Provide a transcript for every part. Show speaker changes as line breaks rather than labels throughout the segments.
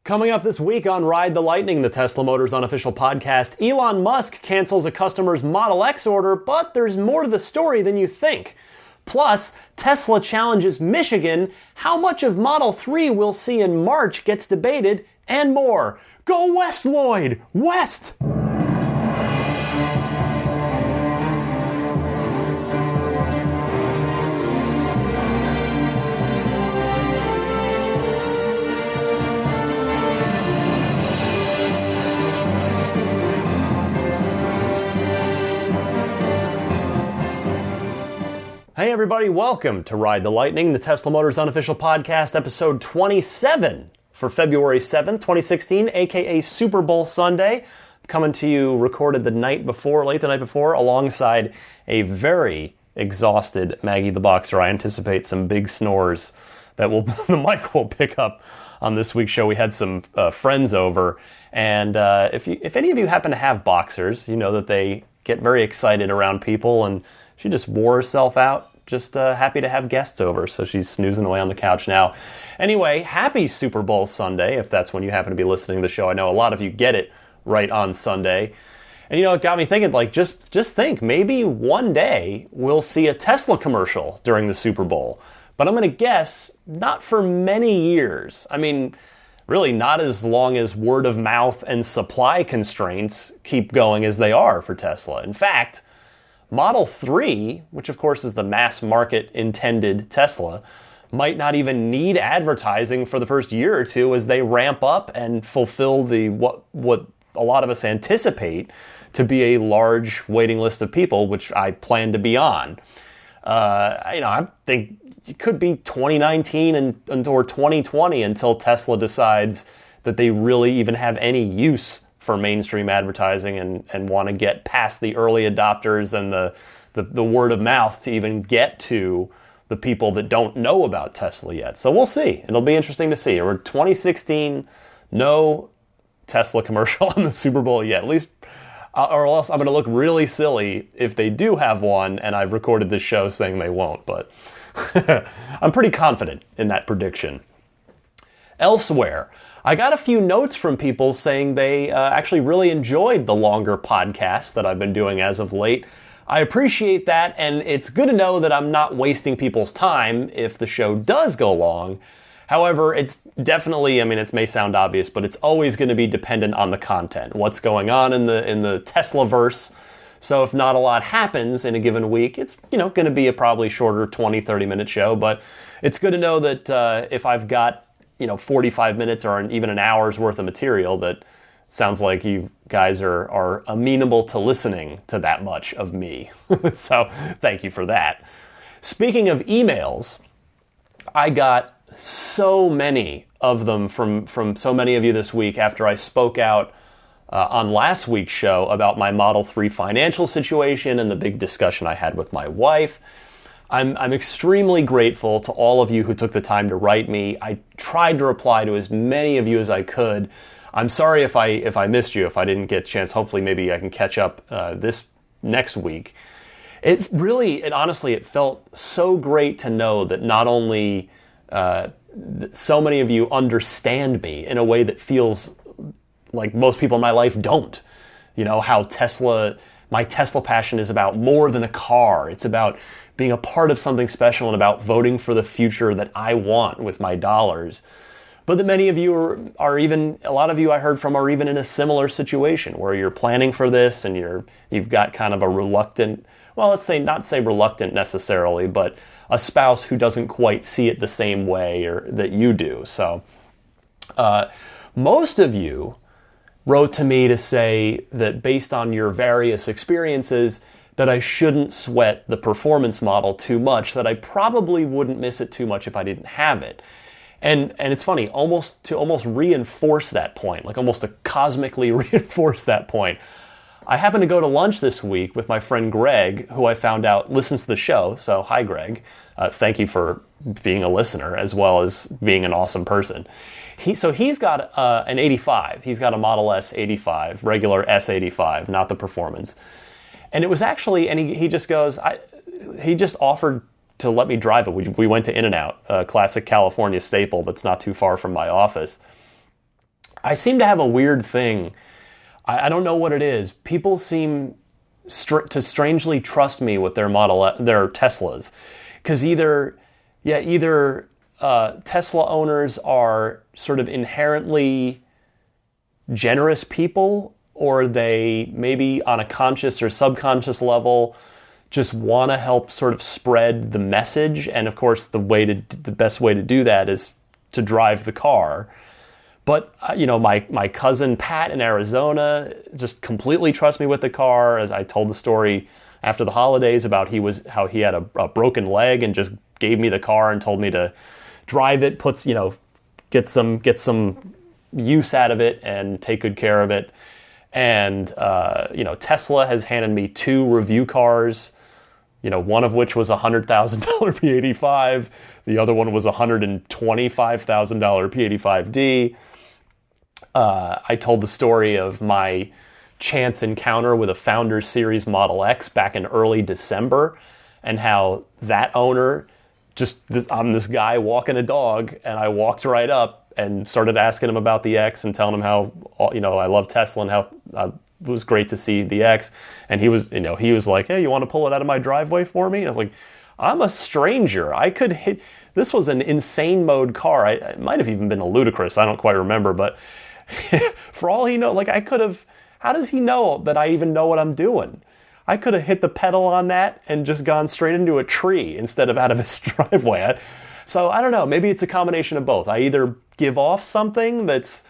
Coming up this week on Ride the Lightning, the Tesla Motors unofficial podcast, Elon Musk cancels a customer's Model X order, but there's more to the story than you think. Plus, Tesla challenges Michigan, how much of Model 3 we'll see in March gets debated, and more. Go West, Lloyd! West! Hey everybody, welcome to Ride the Lightning, the Tesla Motors unofficial podcast, episode 27 for February 7th, 2016, aka Super Bowl Sunday. Coming to you recorded late the night before, alongside a very exhausted Maggie the Boxer. I anticipate some big snores that the mic will pick up on this week's show. We had some friends over, and if any of you happen to have boxers, you know that they get very excited around people, and she just wore herself out. Just happy to have guests over, so she's snoozing away on the couch now. Anyway, happy Super Bowl Sunday, if that's when you happen to be listening to the show. I know a lot of you get it right on Sunday. And it got me thinking, just think, maybe one day we'll see a Tesla commercial during the Super Bowl. But I'm going to guess not for many years. I mean, really not as long as word of mouth and supply constraints keep going as they are for Tesla. In fact, Model 3, which of course is the mass market intended Tesla, might not even need advertising for the first year or two as they ramp up and fulfill what a lot of us anticipate to be a large waiting list of people, which I plan to be on. I think it could be 2019 or 2020 until Tesla decides that they really even have any use for mainstream advertising and want to get past the early adopters and the word of mouth to even get to the people that don't know about Tesla yet. So we'll see. It'll be interesting to see. We're 2016, no Tesla commercial on the Super Bowl yet. At least, or else I'm going to look really silly if they do have one and I've recorded this show saying they won't. But I'm pretty confident in that prediction. Elsewhere, I got a few notes from people saying they actually really enjoyed the longer podcasts that I've been doing as of late. I appreciate that, and it's good to know that I'm not wasting people's time if the show does go long. However, it's definitely, it may sound obvious, but it's always going to be dependent on the content, what's going on in the Tesla-verse. So if not a lot happens in a given week, it's going to be a probably shorter 20, 30-minute show, but it's good to know that if I've got 45 minutes or even an hour's worth of material, that sounds like you guys are amenable to listening to that much of me. So thank you for that. Speaking of emails, I got so many of them from so many of you this week after I spoke out on last week's show about my Model 3 financial situation and the big discussion I had with my wife. I'm extremely grateful to all of you who took the time to write me. I tried to reply to as many of you as I could. I'm sorry if I missed you, if I didn't get a chance. Hopefully maybe I can catch up this next week. It honestly felt so great to know that not only so many of you understand me in a way that feels like most people in my life don't. How my Tesla passion is about more than a car. It's about being a part of something special and about voting for the future that I want with my dollars. But that many of you are even, a lot of you I heard from are even in a similar situation where you're planning for this and you've got kind of a reluctant, well, not say reluctant necessarily, but a spouse who doesn't quite see it the same way or that you do. So most of you wrote to me to say that based on your various experiences, that I shouldn't sweat the performance model too much, that I probably wouldn't miss it too much if I didn't have it. And it's funny, almost reinforce that point, like almost to cosmically reinforce that point. I happened to go to lunch this week with my friend Greg, who I found out listens to the show. So hi, Greg. Thank you for being a listener as well as being an awesome person. He's got an 85. He's got a Model S 85, regular S85, not the performance. And it was actually, and he just goes, he just offered to let me drive it. We went to In-N-Out, a classic California staple that's not too far from my office. I seem to have a weird thing. I don't know what it is. People seem to strangely trust me with their their Teslas, because either Tesla owners are sort of inherently generous people, or they maybe on a conscious or subconscious level just want to help sort of spread the message. And of course, the best way to do that is to drive the car. But my cousin Pat in Arizona just completely trusts me with the car. As I told the story after the holidays about how he had a broken leg and just gave me the car and told me to drive it, get some use out of it and take good care of it. And Tesla has handed me 2 review cars. One of which was a $100,000 P85. The other one was a $125,000 P85D. I told the story of my chance encounter with a Founders Series Model X back in early December, and how that owner I'm this guy walking a dog, and I walked right up and started asking him about the X and telling him how, I love Tesla and how it was great to see the X. And he was like, hey, you want to pull it out of my driveway for me? And I was like, I'm a stranger. This was an insane mode car. It might have even been a ludicrous. I don't quite remember, but for all he knows, how does he know that I even know what I'm doing? I could have hit the pedal on that and just gone straight into a tree instead of out of his driveway. So I don't know. Maybe it's a combination of both. I either give off something that's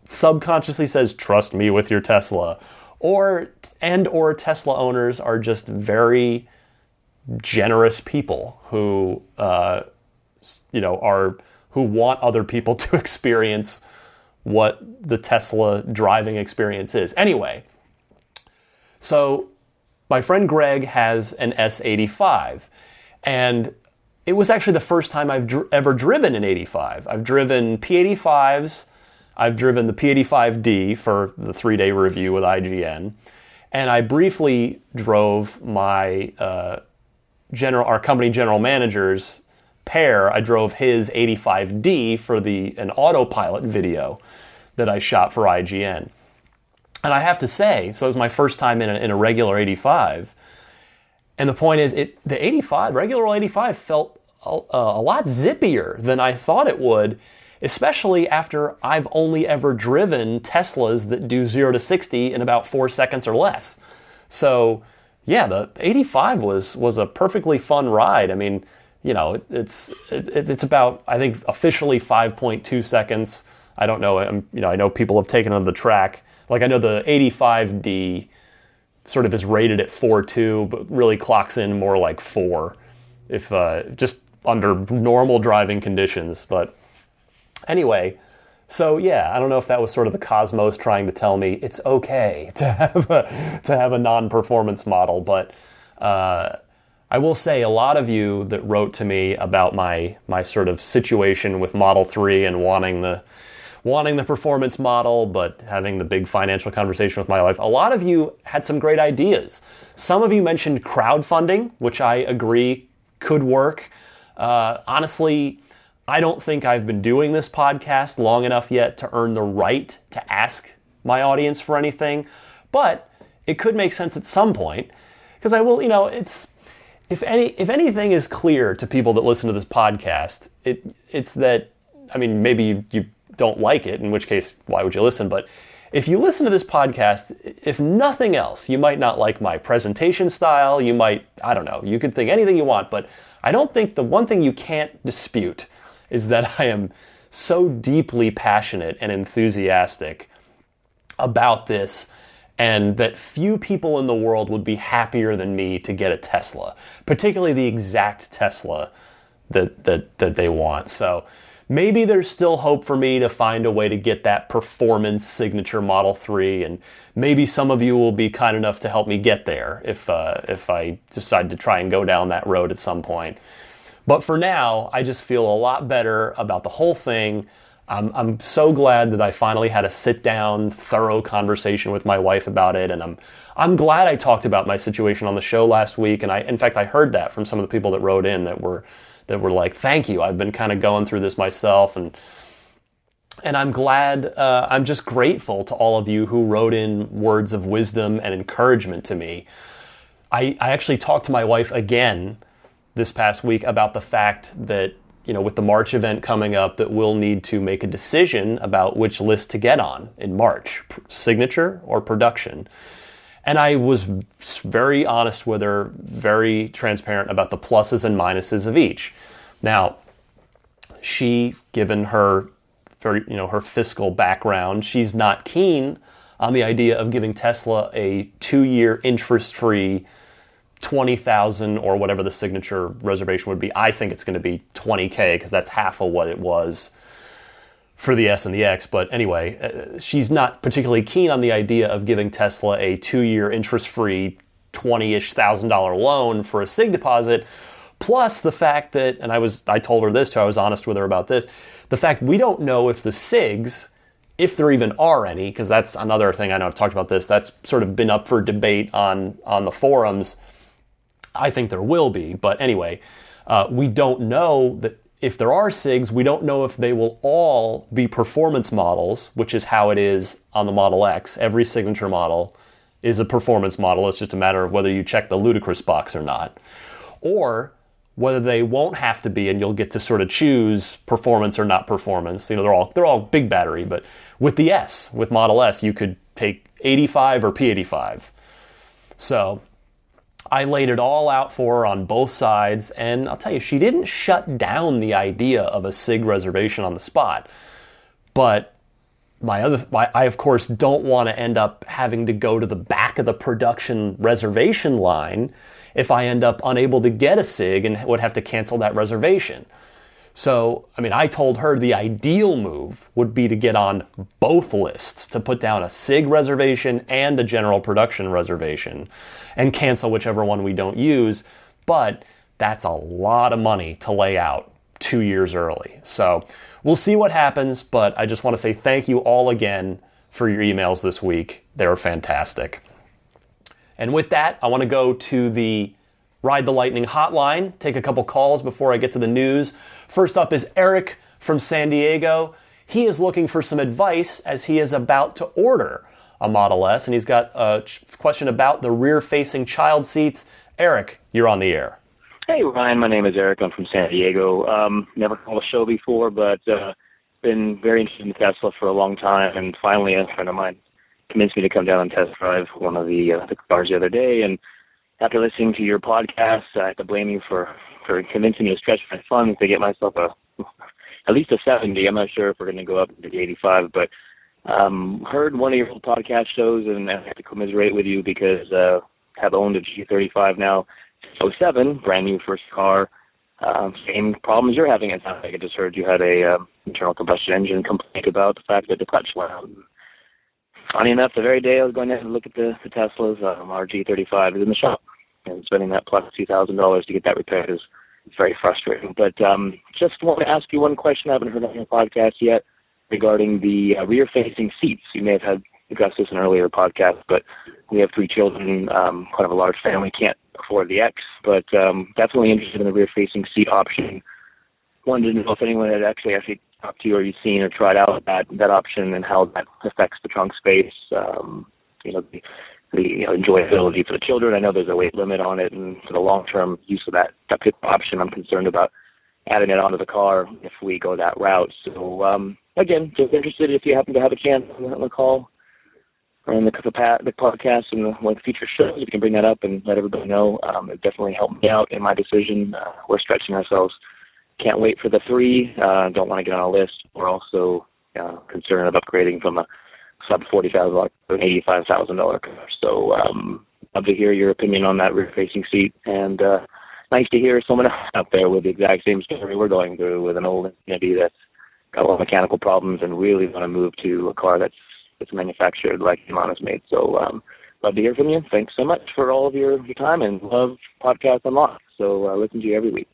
subconsciously says, trust me with your Tesla, or Tesla owners are just very generous people who who want other people to experience what the Tesla driving experience is. Anyway, so my friend Greg has an S85, and it was actually the first time I've ever driven an 85. I've driven P85s, I've driven the P85D for the 3-day review with IGN, and I briefly drove my our company general manager's pair. I drove his 85D for an autopilot video that I shot for IGN. And I have to say, so it was my first time in a regular 85. And the point is, the regular 85 felt a lot zippier than I thought it would, especially after I've only ever driven Teslas that do 0 to 60 in about 4 seconds or less. So yeah, the 85 was a perfectly fun ride. I mean, it's about, I think, officially 5.2 seconds. I don't know. I know people have taken it on the track. Like, I know the 85D sort of is rated at 4.2, but really clocks in more like 4, if just under normal driving conditions. But anyway, so yeah, I don't know if that was sort of the cosmos trying to tell me it's okay to have a non-performance model, but I will say a lot of you that wrote to me about my sort of situation with Model 3 and wanting the performance model, but having the big financial conversation with my wife, a lot of you had some great ideas. Some of you mentioned crowdfunding, which I agree could work. Honestly, I don't think I've been doing this podcast long enough yet to earn the right to ask my audience for anything, but it could make sense at some point, because I will, if anything is clear to people that listen to this podcast, it's that, I mean, maybe you don't like it, in which case, why would you listen? But if you listen to this podcast, if nothing else, you might not like my presentation style. You might, I don't know, you could think anything you want, but I don't think the one thing you can't dispute is that I am so deeply passionate and enthusiastic about this, and that few people in the world would be happier than me to get a Tesla, particularly the exact Tesla that they want. So maybe there's still hope for me to find a way to get that performance signature Model 3, and maybe some of you will be kind enough to help me get there if I decide to try and go down that road at some point. But for now, I just feel a lot better about the whole thing. I'm so glad that I finally had a sit-down, thorough conversation with my wife about it, and I'm glad I talked about my situation on the show last week. And in fact, I heard that from some of the people that wrote in that were like, "Thank you. I've been kind of going through this myself, and And I'm glad, I'm just grateful to all of you who wrote in words of wisdom and encouragement to me. I actually talked to my wife again this past week about the fact that, with the March event coming up, that we'll need to make a decision about which list to get on in March, signature or production. And I was very honest with her, very transparent about the pluses and minuses of each. Now, she, given her fiscal background, she's not keen on the idea of giving Tesla a 2-year interest-free $20,000 or whatever the signature reservation would be. I think it's going to be $20K because that's half of what it was for the S and the X. But anyway, she's not particularly keen on the idea of giving Tesla a 2-year interest-free $20,000-ish loan for a SIG deposit. Plus the fact that, and I told her this too, I was honest with her about this, the fact we don't know if the SIGs, if there even are any, because that's another thing, I know I've talked about this, that's sort of been up for debate on the forums. I think there will be, but anyway, we don't know that if there are SIGs, we don't know if they will all be performance models, which is how it is on the Model X. Every signature model is a performance model. It's just a matter of whether you check the ludicrous box or not. Or whether they won't have to be, and you'll get to sort of choose performance or not performance. They're all big battery, but with the S, with Model S, you could take 85 or P85. So I laid it all out for her on both sides, and I'll tell you, she didn't shut down the idea of a SIG reservation on the spot. But I of course don't want to end up having to go to the back of the production reservation line if I end up unable to get a SIG and would have to cancel that reservation. So, I told her the ideal move would be to get on both lists, to put down a SIG reservation and a general production reservation and cancel whichever one we don't use. But that's a lot of money to lay out 2 years early. So we'll see what happens, but I just want to say thank you all again for your emails this week. They were fantastic. And with that, I want to go to the Ride the Lightning hotline, take a couple calls before I get to the news. First up is Eric from San Diego. He is looking for some advice as he is about to order a Model S, and he's got a question about the rear-facing child seats. Eric, you're on the air.
Hey, Ryan. My name is Eric. I'm from San Diego. Never called a show before, but been very interested in Tesla for a long time, and finally a friend of mine convinced me to come down and test drive one of the cars the other day. And after listening to your podcast, I have to blame you for convincing me to stretch my funds to get myself at least a 70. I'm not sure if we're going to go up to the 85, but heard one of your old podcast shows, and I have to commiserate with you because have owned a G35 now, 07, brand new first car. Same problems you're having. It sounds like I just heard you had a internal combustion engine complaint about the fact that the clutch went out. Funny enough, the very day I was going to look at the Teslas, our G35 is in the shop, and spending that plus $2,000 to get that repaired is very frustrating. But just want to ask you one question I haven't heard on your podcast yet regarding the rear-facing seats. You may have discussed this in an earlier podcast, but we have 3 children, quite of a large family, can't afford the X, but definitely interested in the rear-facing seat option. Wanted to know if anyone had actually talked to you, or you've seen or tried out that option and how that affects the trunk space, the enjoyability for the children. I know there's a weight limit on it, and for the long-term use of that option, I'm concerned about adding it onto the car if we go that route. So, again, just interested if you happen to have a chance on the call or in the podcast and one of the future shows, if you can bring that up and let everybody know. It definitely helped me out in my decision. We're stretching ourselves. Can't wait for the 3. Don't want to get on a list. We're also concerned of upgrading from a sub $40,000 to an $85,000 car. So love to hear your opinion on that rear-facing seat. And nice to hear someone else out there with the exact same story we're going through with an old Infiniti that's got a lot of mechanical problems and really want to move to a car that's manufactured like Elon has made. So love to hear from you. Thanks so much for all of your time, and love Podcast Unlocked. So listen to you every week.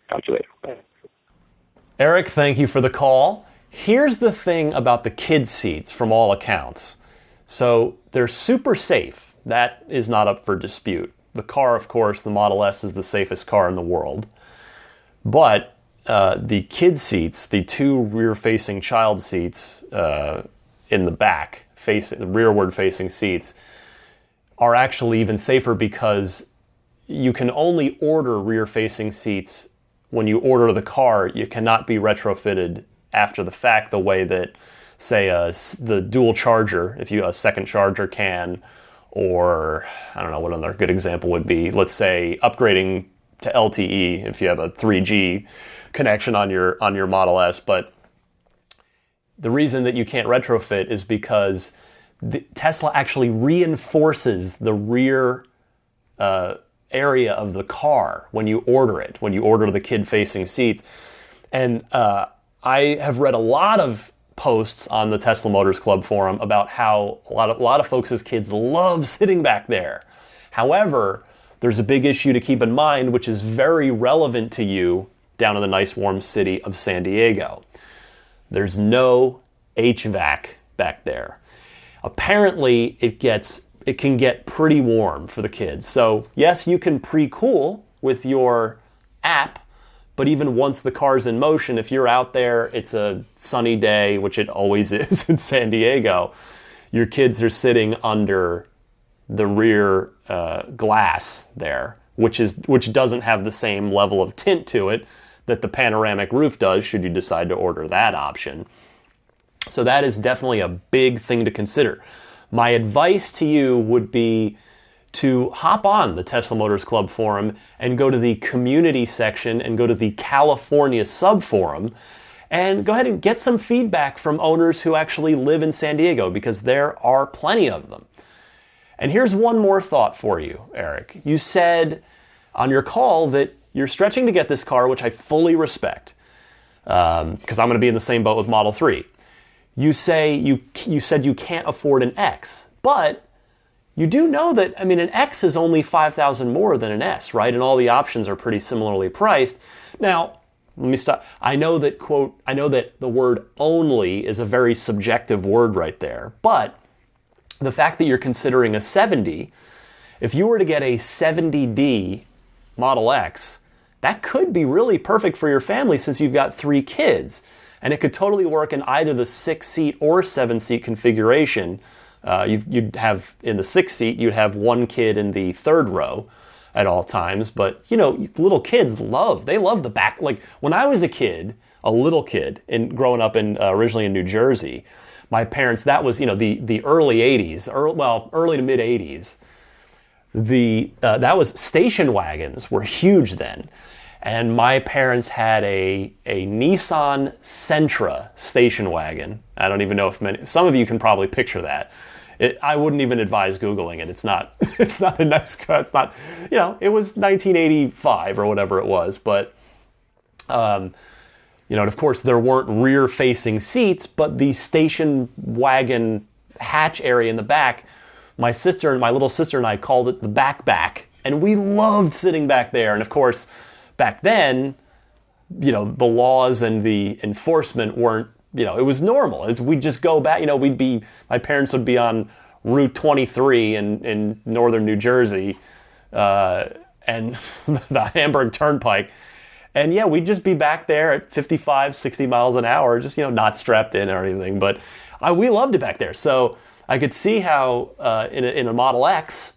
Talk to you later. Bye.
Eric, thank you for the call. Here's the thing about the kid seats from all accounts. So they're super safe. That is not up for dispute. The car, of course, the Model S is the safest car in the world. But the kid seats, the two rear-facing child seats in the back, rearward-facing seats, are actually even safer because you can only order rear-facing seats when you order the car. You cannot be retrofitted after the fact the way that, say, the dual charger, if you a second charger can, or I don't know what another good example would be. Let's say upgrading to LTE if you have a 3G connection on your Model S. But the reason that you can't retrofit is because Tesla actually reinforces the rear area of the car when you order the kid-facing seats. And I have read a lot of posts on the Tesla Motors Club forum about how a lot of folks' kids love sitting back there. However, there's a big issue to keep in mind, which is very relevant to you down in the nice warm city of San Diego. There's no HVAC back there. Apparently, it can get pretty warm for the kids. So yes, you can pre-cool with your app, but even once the car's in motion, if you're out there, it's a sunny day, which it always is in San Diego, your kids are sitting under the rear glass there, which doesn't have the same level of tint to it that the panoramic roof does, should you decide to order that option. So that is definitely a big thing to consider. My advice to you would be to hop on the Tesla Motors Club forum and go to the community section and go to the California subforum and go ahead and get some feedback from owners who actually live in San Diego, because there are plenty of them. And here's one more thought for you, Eric. You said on your call that you're stretching to get this car, which I fully respect, because I'm going to be in the same boat with Model 3. You said you can't afford an X, but you do know that, an X is only $5,000 more than an S, right? And all the options are pretty similarly priced. Now, let me stop. I know that the word only is a very subjective word right there, but the fact that you're considering a 70, if you were to get a 70D Model X, that could be really perfect for your family since you've got 3 kids. And it could totally work in either the 6-seat or 7-seat configuration. You'd have, in the 6-seat, you'd have 1 kid in the 3rd row at all times. But, little kids love the back. Like, when I was a little kid, growing up originally in New Jersey, my parents, that was, the early 80s, early to mid 80s. That was, station wagons were huge then. And my parents had a Nissan Sentra station wagon. I don't even know if some of you can probably picture that. I wouldn't even advise Googling it. It's not a nice car. It's not, it was 1985 or whatever it was. But, and of course there weren't rear facing seats, but the station wagon hatch area in the back, my little sister and I called it the back. And we loved sitting back there. And of course, back then, the laws and the enforcement weren't, it was normal. As we'd just go back, my parents would be on Route 23 in northern New Jersey, and the Hamburg Turnpike. And yeah, we'd just be back there at 55, 60 miles an hour, just, not strapped in or anything. But we loved it back there. So I could see how in a Model X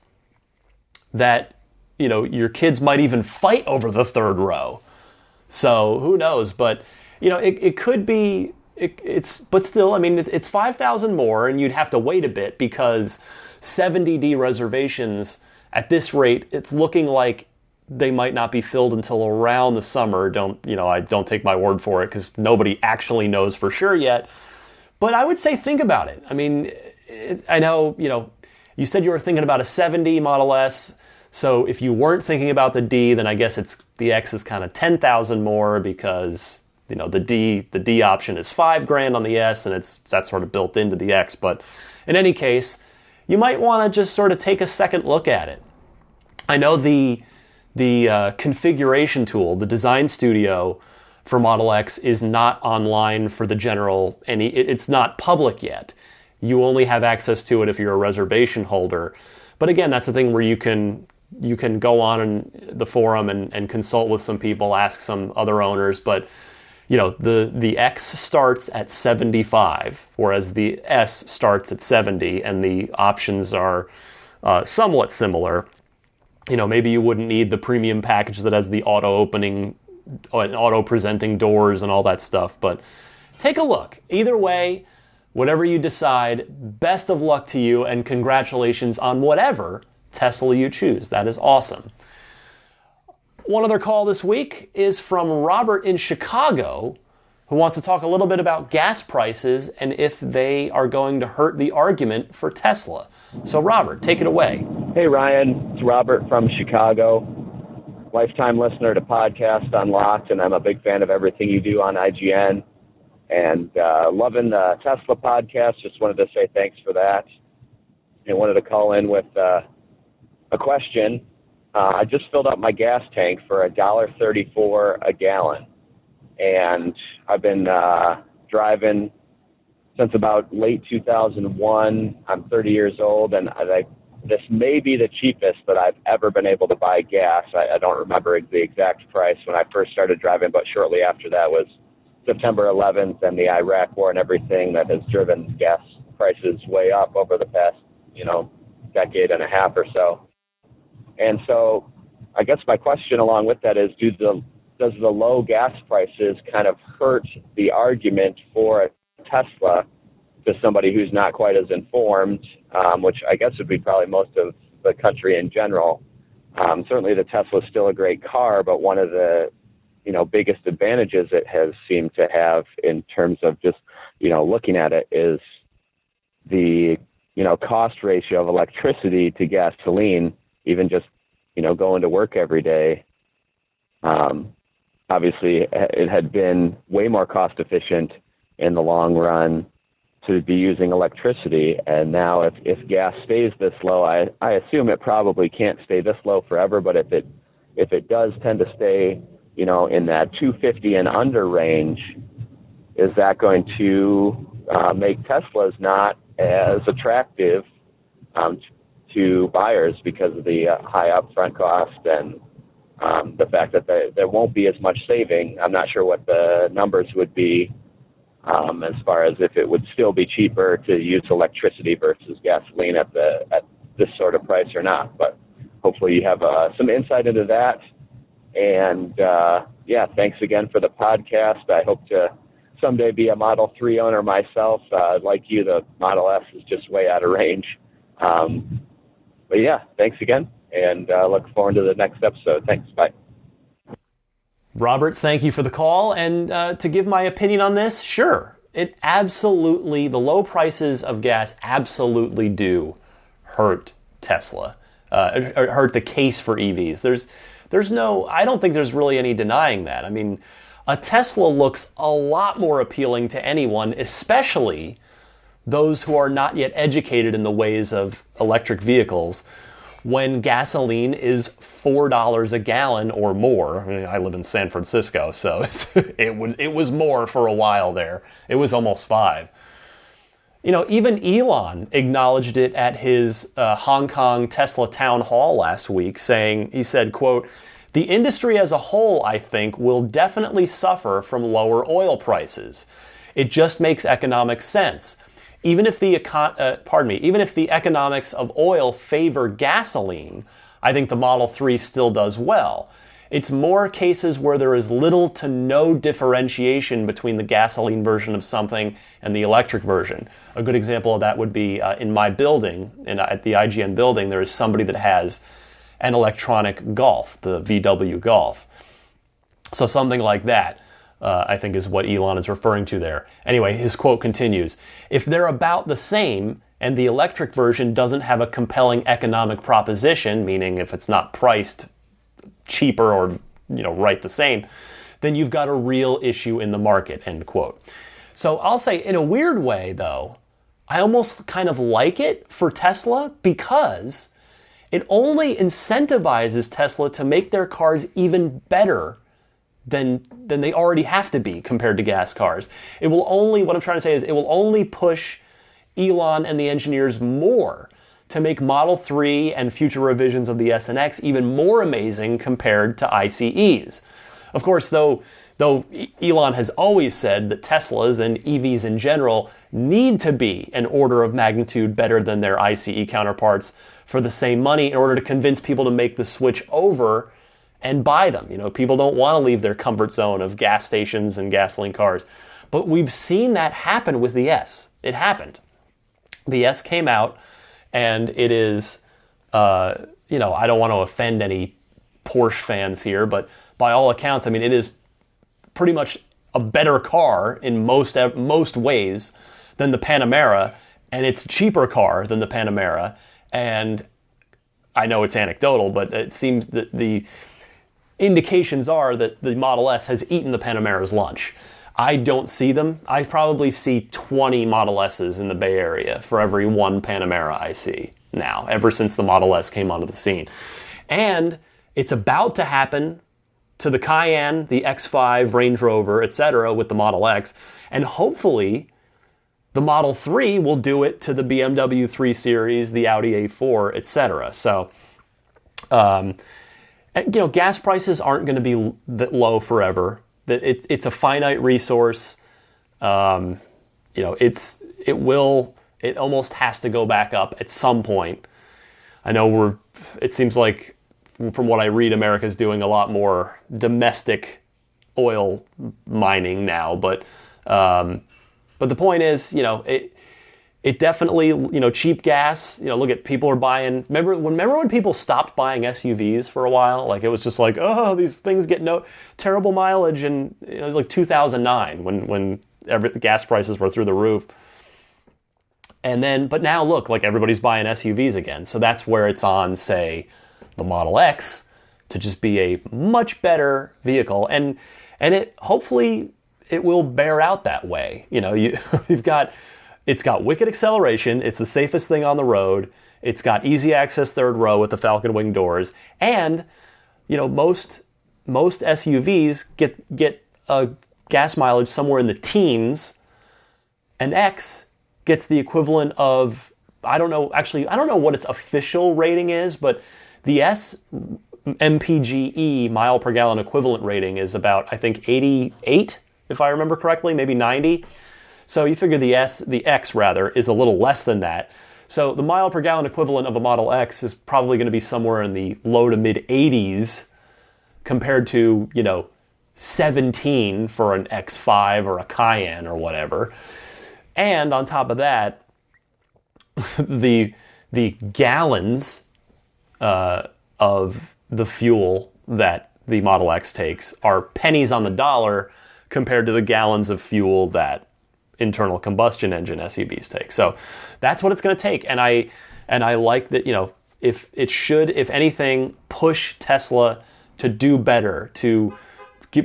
that, your kids might even fight over the 3rd row. So who knows? But, it could be, but still, it's $5,000 more, and you'd have to wait a bit because 70D reservations at this rate, it's looking like they might not be filled until around the summer. I don't take my word for it because nobody actually knows for sure yet. But I would say think about it. I know, you said you were thinking about a 70 Model S. So if you weren't thinking about the D, then I guess the X is kind of $10,000 more because, the D option is $5,000 on the S, and that's sort of built into the X. But in any case, you might want to just sort of take a second look at it. I know the configuration tool, the design studio for Model X, is not online for the general. It's not public yet. You only have access to it if you're a reservation holder. But again, that's the thing where you can you can go on the forum and consult with some people, ask some other owners, but the X starts at 75, whereas the S starts at 70, and the options are somewhat similar. Maybe you wouldn't need the premium package that has the auto opening and auto presenting doors and all that stuff, but take a look. Either way, whatever you decide, best of luck to you, and congratulations on whatever Tesla you choose. That is awesome. One other call this week is from Robert in Chicago, who wants to talk a little bit about gas prices and if they are going to hurt the argument for Tesla. So Robert, take it away.
Hey Ryan, it's Robert from Chicago. Lifetime listener to Podcast Unlocked, and I'm a big fan of everything you do on IGN. And loving the Tesla podcast. Just wanted to say thanks for that. And wanted to call in with a question. I just filled up my gas tank for $1.34 a gallon. And I've been driving since about late 2001. I'm 30 years old, and this may be the cheapest that I've ever been able to buy gas. I don't remember the exact price when I first started driving, but shortly after that was September 11th and the Iraq War and everything that has driven gas prices way up over the past, decade and a half or so. And so I guess my question along with that is, does the low gas prices kind of hurt the argument for a Tesla to somebody who's not quite as informed, which I guess would be probably most of the country in general? Certainly the Tesla is still a great car, but one of the biggest advantages it has seemed to have in terms of just, looking at it is the, cost ratio of electricity to gasoline, even just, going to work every day. Obviously, it had been way more cost efficient in the long run to be using electricity. And now if gas stays this low, I assume it probably can't stay this low forever, but if it does tend to stay, in that 250 and under range, is that going to make Teslas not as attractive to buyers because of the high upfront cost and the fact that there won't be as much saving? I'm not sure what the numbers would be as far as if it would still be cheaper to use electricity versus gasoline at this sort of price or not. But hopefully you have some insight into that. And thanks again for the podcast. I hope to someday be a Model 3 owner myself. Like you, the Model S is just way out of range. But yeah, thanks again, and look forward to the next episode. Thanks. Bye.
Robert, thank you for the call. And to give my opinion on this, sure, the low prices of gas absolutely do hurt Tesla, hurt the case for EVs. I don't think there's really any denying that. I mean, a Tesla looks a lot more appealing to anyone, especially those who are not yet educated in the ways of electric vehicles, when gasoline is $4 a gallon or more. I mean, I live in San Francisco, so it was more for a while there. It was almost $5. Even Elon acknowledged it at his Hong Kong Tesla town hall last week, he said, quote, "The industry as a whole, I think, will definitely suffer from lower oil prices. It just makes economic sense. Even if the economics of oil favor gasoline, I think the Model 3 still does well. It's more cases where there is little to no differentiation between the gasoline version of something and the electric version. A good example of that would be in my building, at the IGN building, there is somebody that has an electronic Golf, the VW Golf. So something like that, I think, is what Elon is referring to there. Anyway, his quote continues, "If they're about the same and the electric version doesn't have a compelling economic proposition," meaning if it's not priced cheaper or right the same, then you've got a real issue in the market, end quote. So I'll say, in a weird way though, I almost kind of like it for Tesla because it only incentivizes Tesla to make their cars even better than they already have to be compared to gas cars. What I'm trying to say is it will only push Elon and the engineers more to make Model 3 and future revisions of the S and X even more amazing compared to ICEs. Of course, though Elon has always said that Teslas and EVs in general need to be an order of magnitude better than their ICE counterparts for the same money in order to convince people to make the switch over and buy them. People don't want to leave their comfort zone of gas stations and gasoline cars. But we've seen that happen with the S. It happened. The S came out, and it is, I don't want to offend any Porsche fans here, but by all accounts, it is pretty much a better car in most ways than the Panamera, and it's a cheaper car than the Panamera. And I know it's anecdotal, but it seems that the indications are that the Model S has eaten the Panamera's lunch. I don't see them. I probably see 20 Model S's in the Bay Area for every one Panamera I see now, ever since the Model S came onto the scene. And it's about to happen to the Cayenne, the X5, Range Rover, etc. with the Model X. And hopefully the Model 3 will do it to the BMW 3 Series, the Audi A4, etc. So, gas prices aren't going to be that low forever. It's a finite resource. It almost has to go back up at some point. I know it seems like, from what I read, America's doing a lot more domestic oil mining now, but the point is, it definitely, cheap gas, look at people are buying, remember when people stopped buying SUVs for a while? Like, it was just like, oh, these things get terrible mileage, and it was like 2009 when the gas prices were through the roof. But now look, like, everybody's buying SUVs again. So that's where it's on, say, the Model X to just be a much better vehicle. And hopefully it will bear out that way. It's got wicked acceleration. It's the safest thing on the road. It's got easy access third row with the Falcon Wing doors. And, most SUVs get a gas mileage somewhere in the teens. An X gets the equivalent of, I don't know what its official rating is, but the S MPGe mile per gallon equivalent rating is about, I think, 88, if I remember correctly, maybe 90. So you figure the X is a little less than that. So the mile per gallon equivalent of a Model X is probably going to be somewhere in the low to mid 80s compared to, 17 for an X5 or a Cayenne or whatever. And on top of that, the gallons of the fuel that the Model X takes are pennies on the dollar compared to the gallons of fuel that internal combustion engine SUVs take. So that's what it's going to take. And I like that, if anything, push Tesla to do better, to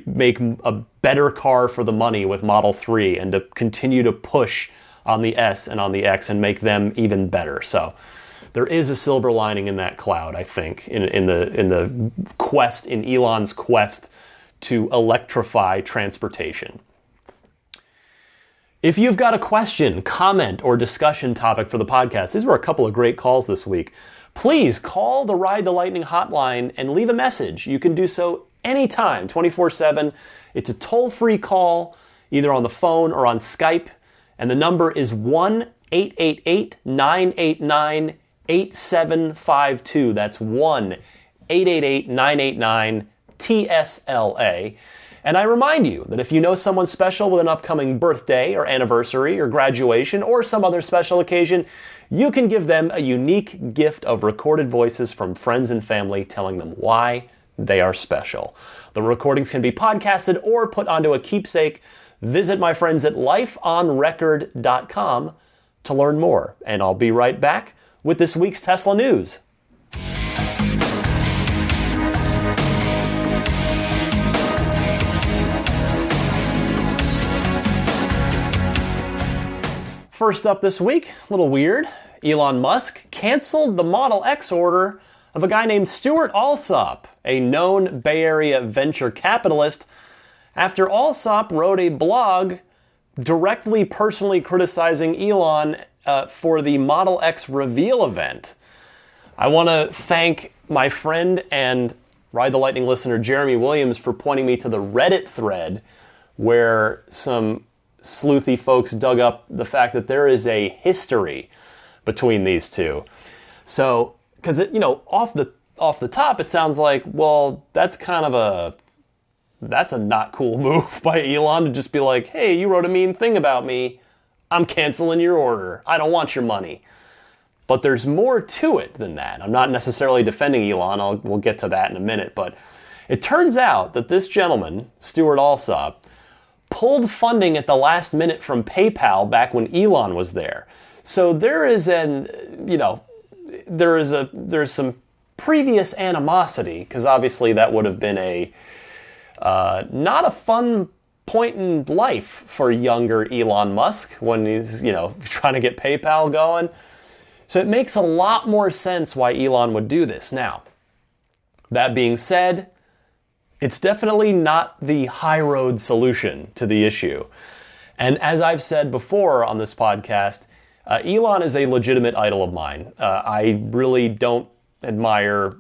make a better car for the money with Model 3, and to continue to push on the S and on the X and make them even better. So there is a silver lining in that cloud, I think, in the quest, in Elon's quest to electrify transportation. If you've got a question, comment, or discussion topic for the podcast, these were a couple of great calls this week. Please call the Ride the Lightning hotline and leave a message. You can do so anytime, 24/7. It's a toll-free call, either on the phone or on Skype, and the number is 1-888-989-8752. That's 1-888-989-TSLA. And I remind you that if you know someone special with an upcoming birthday or anniversary or graduation or some other special occasion, you can give them a unique gift of recorded voices from friends and family telling them why they are special. The recordings can be podcasted or put onto a keepsake. Visit my friends at lifeonrecord.com to learn more. And I'll be right back with this week's Tesla news. First up this week, a little weird, Elon Musk canceled the Model X order of a guy named Stuart Alsop, a known Bay Area venture capitalist, after Alsop wrote a blog directly personally criticizing Elon for the Model X reveal event. I want to thank my friend and Ride the Lightning listener Jeremy Williams for pointing me to the Reddit thread where some sleuthy folks dug up the fact that there is a history between these two. So, because off the top, it sounds like, well, that's a not cool move by Elon to just be like, hey, you wrote a mean thing about me. I'm canceling your order. I don't want your money. But there's more to it than that. I'm not necessarily defending Elon. We'll get to that in a minute. But it turns out that this gentleman, Stuart Alsop, pulled funding at the last minute from PayPal back when Elon was there. So there is there's some previous animosity, because obviously that would have been not a fun point in life for younger Elon Musk when he's, trying to get PayPal going. So it makes a lot more sense why Elon would do this. Now, that being said, it's definitely not the high road solution to the issue. And as I've said before on this podcast, Elon is a legitimate idol of mine. I really don't admire...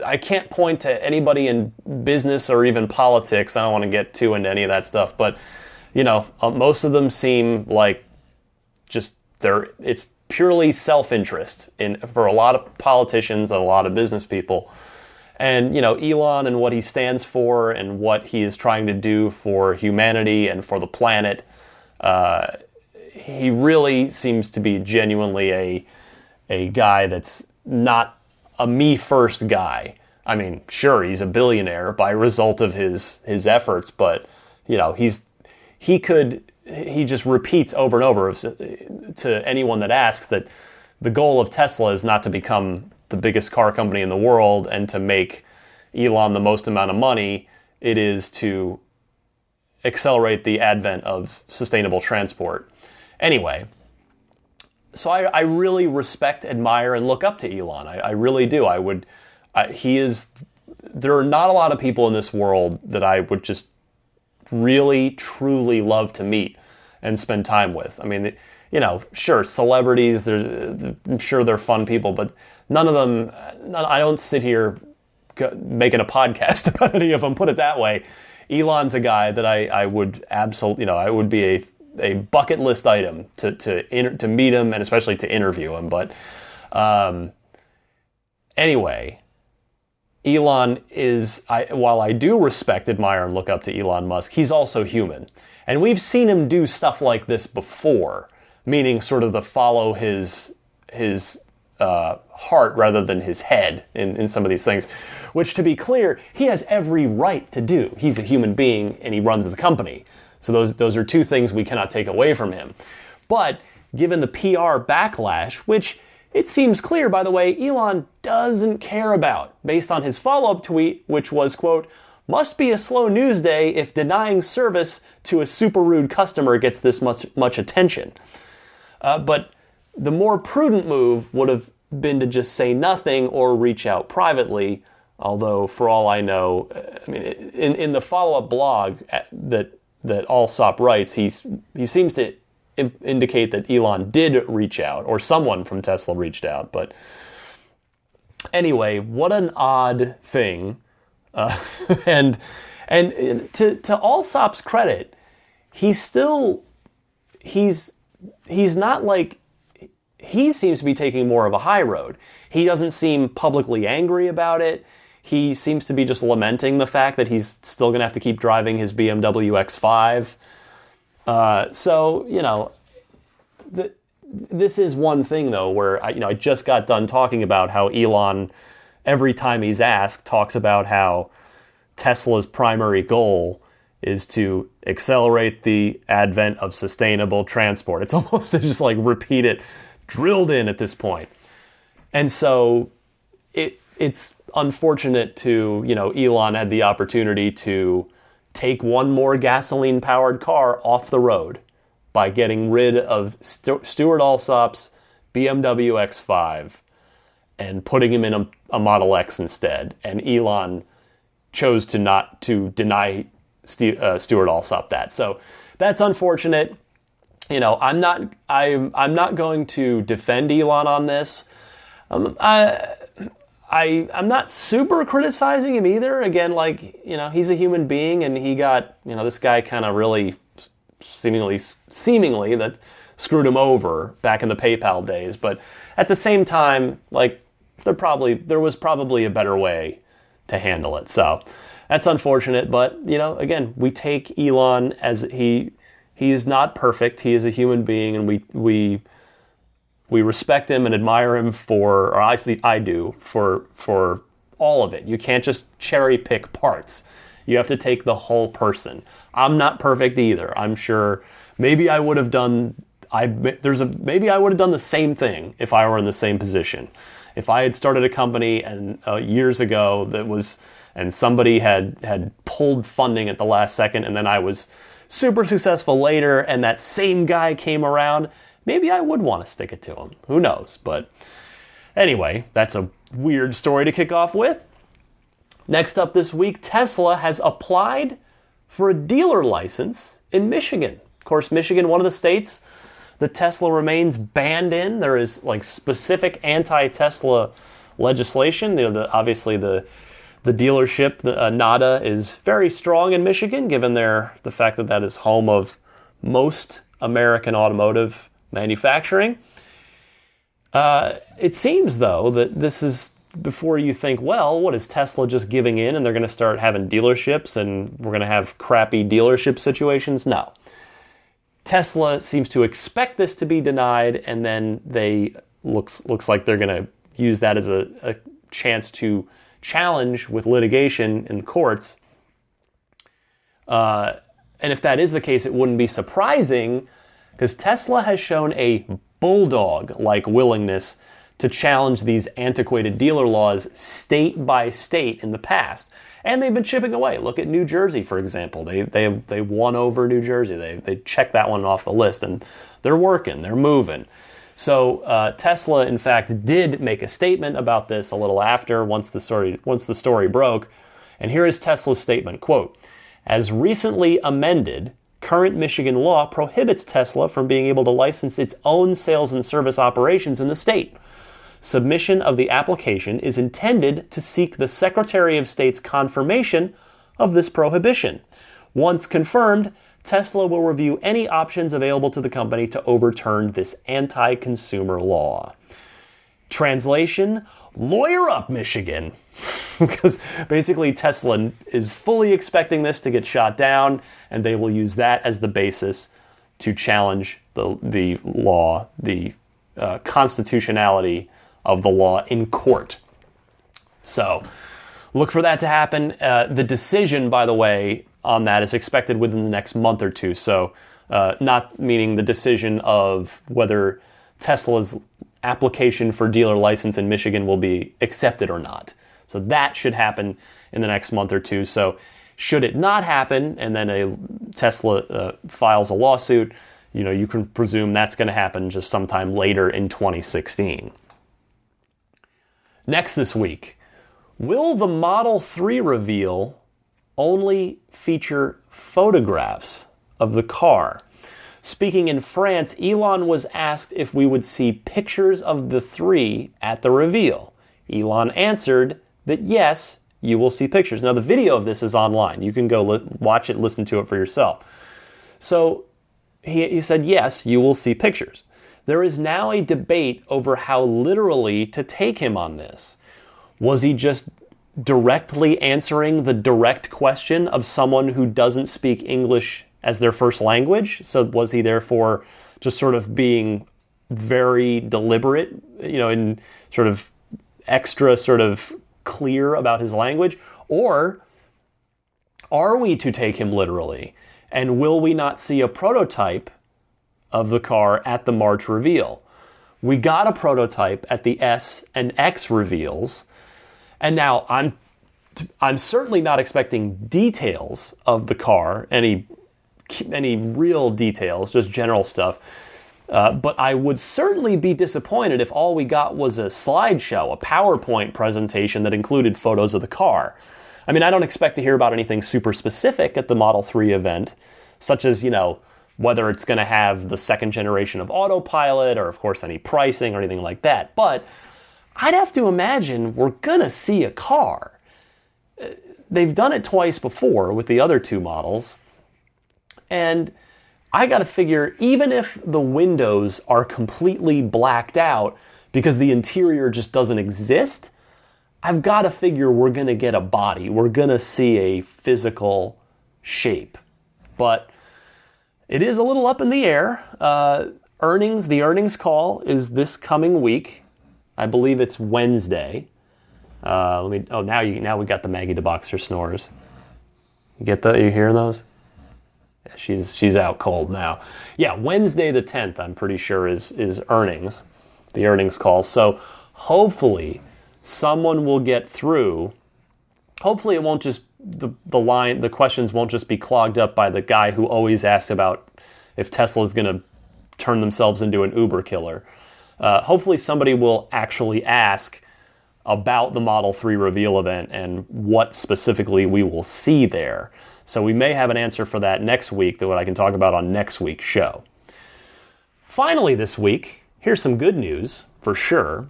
I can't point to anybody in business or even politics. I don't want to get too into any of that stuff. But, most of them seem like just it's purely self-interest for a lot of politicians and a lot of business people. And, Elon and what he stands for and what he is trying to do for humanity and for the planet, he really seems to be genuinely a guy that's not a me-first guy. I mean, sure, he's a billionaire by result of his efforts, but, he just repeats over and over to anyone that asks that the goal of Tesla is not to become the biggest car company in the world and to make Elon the most amount of money. It is to accelerate the advent of sustainable transport. Anyway, so I really respect, admire, and look up to Elon. I really do. There are not a lot of people in this world that I would just really, truly love to meet and spend time with. I mean, sure, celebrities, I'm sure they're fun people, but none of them, I don't sit here making a podcast about any of them, put it that way. Elon's a guy that I would absolutely, I would be a bucket list item to meet him and especially to interview him. But anyway, Elon is, while I do respect, admire, and look up to Elon Musk, he's also human. And we've seen him do stuff like this before, meaning sort of follow his heart rather than his head in some of these things, which, to be clear, he has every right to do. He's a human being and he runs the company. So those are two things we cannot take away from him. But given the PR backlash, which it seems clear, by the way, Elon doesn't care about, based on his follow-up tweet, which was, quote, "Must be a slow news day if denying service to a super rude customer gets this much attention." But the more prudent move would have been to just say nothing or reach out privately, although for all I know, I mean, in the follow-up blog that Alsop writes, he seems to indicate that Elon did reach out, or someone from Tesla reached out. But anyway, what an odd thing. And to Alsop's credit, he's not like, he seems to be taking more of a high road. He doesn't seem publicly angry about it. He seems to be just lamenting the fact that he's still going to have to keep driving his BMW X5. So, this is one thing, though, where I just got done talking about how Elon, every time he's asked, talks about how Tesla's primary goal is to accelerate the advent of sustainable transport. It's almost just like repeat it, drilled in at this point. And so it's unfortunate to, Elon had the opportunity to take one more gasoline-powered car off the road by getting rid of Stuart Alsop's BMW X5 and putting him in a Model X instead. And Elon chose to deny Stuart Alsop that. So that's unfortunate. I'm not going to defend Elon on this. I'm not super criticizing him either. Again, he's a human being, and he got, this guy kind of really seemingly that screwed him over back in the PayPal days. But at the same time, there was probably a better way to handle it. So that's unfortunate. But, again, we take Elon as he is not perfect. He is a human being, and we respect him and admire him or I do, for all of it. You can't just cherry pick parts. You have to take the whole person. I'm not perfect either. I'm sure maybe I would have done the same thing if I were in the same position. If I had started a company and years ago and somebody had pulled funding at the last second, and then I was super successful later, and that same guy came around, maybe I would want to stick it to him. Who knows? But anyway, that's a weird story to kick off with. Next up this week, Tesla has applied for a dealer license in Michigan. Of course, Michigan, one of the states that Tesla remains banned in. There is specific anti-Tesla legislation. Obviously the dealership, the NADA, is very strong in Michigan, given the fact that is home of most American automotive manufacturing. It seems, though, that this is before you think, well, what is Tesla just giving in and they're going to start having dealerships and we're going to have crappy dealership situations? No. Tesla seems to expect this to be denied, and then looks like they're going to use that as a chance to challenge with litigation in the courts. And if that is the case, it wouldn't be surprising, because Tesla has shown a bulldog-like willingness to challenge these antiquated dealer laws state by state in the past. And they've been chipping away. Look at New Jersey, for example. They won over New Jersey. They checked that one off the list, and they're working. They're moving. So Tesla, in fact, did make a statement about this a little after, once the story broke. And here is Tesla's statement, quote, "As recently amended, current Michigan law prohibits Tesla from being able to license its own sales and service operations in the state. Submission of the application is intended to seek the Secretary of State's confirmation of this prohibition. Once confirmed, Tesla will review any options available to the company to overturn this anti-consumer law." Translation: lawyer up, Michigan. Because basically Tesla is fully expecting this to get shot down, and they will use that as the basis to challenge the law, the constitutionality of the law in court. So look for that to happen. The decision, by the way, on that is expected within the next month or two. So not meaning the decision of whether Tesla's application for dealer license in Michigan will be accepted or not. So that should happen in the next month or two. So should it not happen, and then Tesla files a lawsuit, you can presume that's going to happen just sometime later in 2016. Next this week, will the Model 3 reveal only feature photographs of the car? Speaking in France, Elon was asked if we would see pictures of the 3 at the reveal. Elon answered that yes, you will see pictures. Now, the video of this is online. You can go watch it, listen to it for yourself. So he said, yes, you will see pictures. There is now a debate over how literally to take him on this. Was he just directly answering the direct question of someone who doesn't speak English as their first language? So was he therefore just sort of being very deliberate, and sort of extra sort of clear about his language? Or are we to take him literally? And will we not see a prototype of the car at the March reveal? We got a prototype at the S and X reveals, and now I'm certainly not expecting details of the car, any real details, just general stuff. But I would certainly be disappointed if all we got was a slideshow, a PowerPoint presentation that included photos of the car. I mean, I don't expect to hear about anything super specific at the Model 3 event, such as, whether it's going to have the second generation of autopilot or, of course, any pricing or anything like that. But I'd have to imagine we're going to see a car. They've done it twice before with the other two models. And I got to figure, even if the windows are completely blacked out because the interior just doesn't exist, I've got to figure we're going to get a body. We're going to see a physical shape. But it is a little up in the air. The earnings call is this coming week. I believe it's Wednesday. Now we got the Maggie the Boxer snores. You hearing those? Yeah, she's out cold now. Yeah, Wednesday the 10th, I'm pretty sure is earnings, the earnings call. So hopefully someone will get through. Hopefully it won't just the questions won't just be clogged up by the guy who always asks about if Tesla's going to turn themselves into an Uber killer. Hopefully somebody will actually ask about the Model 3 reveal event and what specifically we will see there. So we may have an answer for that next week, that I can talk about on next week's show. Finally this week, here's some good news for sure.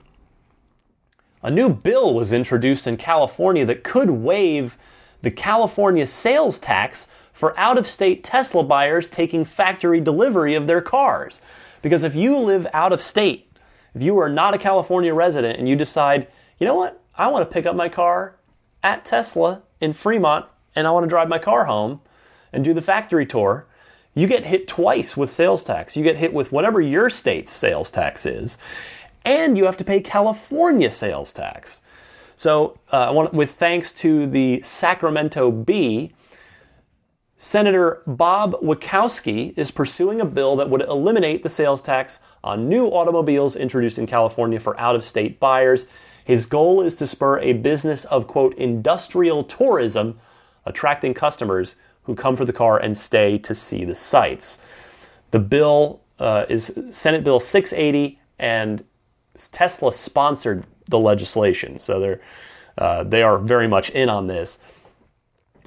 A new bill was introduced in California that could waive the California sales tax for out-of-state Tesla buyers taking factory delivery of their cars. Because if you live out of state, if you are not a California resident and you decide, you know what, I want to pick up my car at Tesla in Fremont and I want to drive my car home and do the factory tour, you get hit twice with sales tax. You get hit with whatever your state's sales tax is, and you have to pay California sales tax. So with thanks to the Sacramento Bee, Senator Bob Wachowski is pursuing a bill that would eliminate the sales tax on new automobiles introduced in California for out-of-state buyers. His goal is to spur a business of, quote, industrial tourism, attracting customers who come for the car and stay to see the sights. The bill is Senate Bill 680, and Tesla sponsored the legislation, so they are very much in on this.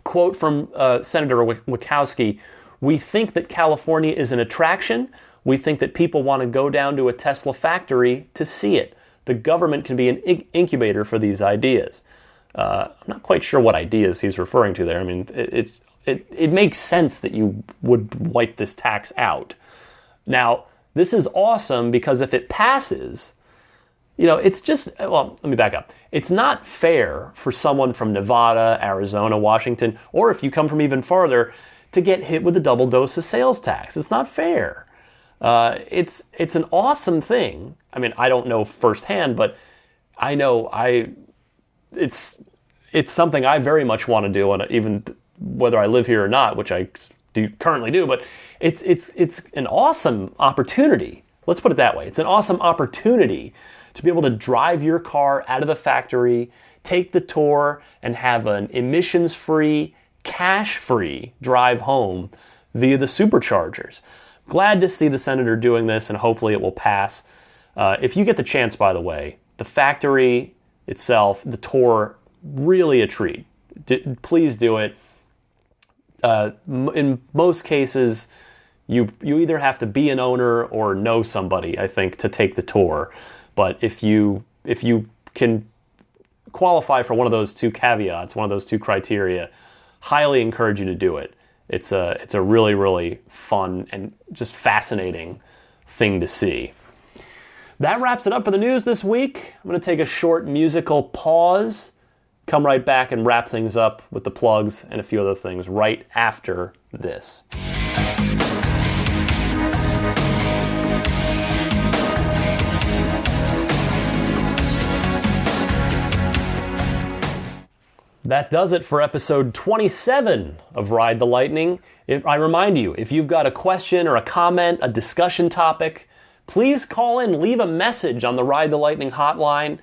Quote from Senator Wachowski, "We think that California is an attraction. We think that people want to go down to a Tesla factory to see it. The government can be an incubator for these ideas." I'm not quite sure what ideas he's referring to there. I mean, it makes sense that you would wipe this tax out. Now, this is awesome because if it passes, it's just, well, let me back up. It's not fair for someone from Nevada, Arizona, Washington, or if you come from even farther, to get hit with a double dose of sales tax. It's not fair. It's an awesome thing. I mean, I don't know firsthand, but I know it's something I very much want to do, and even whether I live here or not, which I currently do, but it's an awesome opportunity. Let's put it that way. It's an awesome opportunity to be able to drive your car out of the factory, take the tour, and have an emissions-free, cash-free drive home via the superchargers. Glad to see the senator doing this, and hopefully it will pass. If you get the chance, by the way, the factory itself, the tour, really a treat. Please do it. In most cases, you either have to be an owner or know somebody, I think, to take the tour. But if you can qualify for one of those two caveats, one of those two criteria, highly encourage you to do it. It's a really, really fun and just fascinating thing to see. That wraps it up for the news this week. I'm going to take a short musical pause, come right back and wrap things up with the plugs and a few other things right after this. That does it for episode 27 of Ride the Lightning. I remind you, if you've got a question or a comment, a discussion topic, please call in, leave a message on the Ride the Lightning hotline.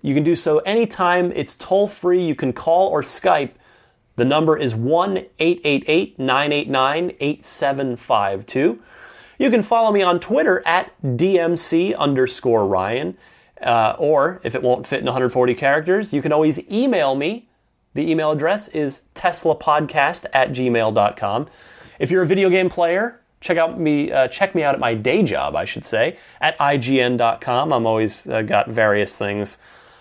You can do so anytime. It's toll-free. You can call or Skype. The number is 1-888-989-8752. You can follow me on Twitter at DMC_Ryan. Or, if it won't fit in 140 characters, you can always email me. The email address is teslapodcast@gmail.com. If you're a video game player, check me out at my day job, I should say, at IGN.com. I'm always got various things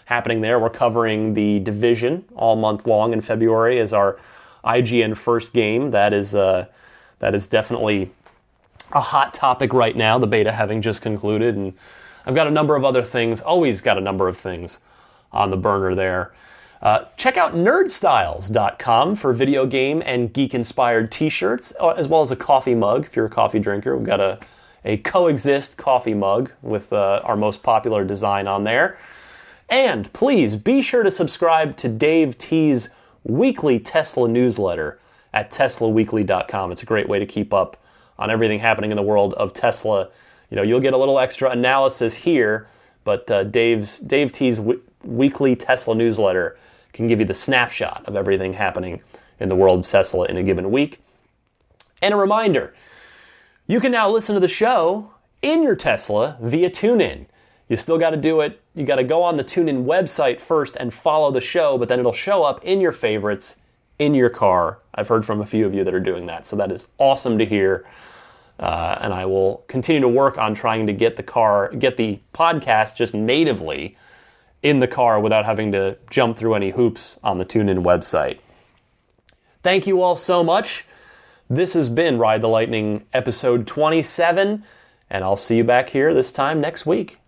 happening there. We're covering The Division all month long in February as our IGN first game. That is definitely a hot topic right now, the beta having just concluded, and I've got a number of other things, always got a number of things on the burner there. Check out nerdstyles.com for video game and geek-inspired t-shirts, as well as a coffee mug if you're a coffee drinker. We've got a Coexist coffee mug with our most popular design on there. And please be sure to subscribe to Dave T's weekly Tesla newsletter at teslaweekly.com. It's a great way to keep up on everything happening in the world of Tesla. You know, you'll get a little extra analysis here, but Dave T's weekly Tesla newsletter can give you the snapshot of everything happening in the world of Tesla in a given week. And a reminder, you can now listen to the show in your Tesla via TuneIn. You still got to do it. You got to go on the TuneIn website first and follow the show, but then it'll show up in your favorites in your car. I've heard from a few of you that are doing that, so that is awesome to hear. And I will continue to work on trying to get the podcast just natively in the car without having to jump through any hoops on the TuneIn website. Thank you all so much. This has been Ride the Lightning episode 27, and I'll see you back here this time next week.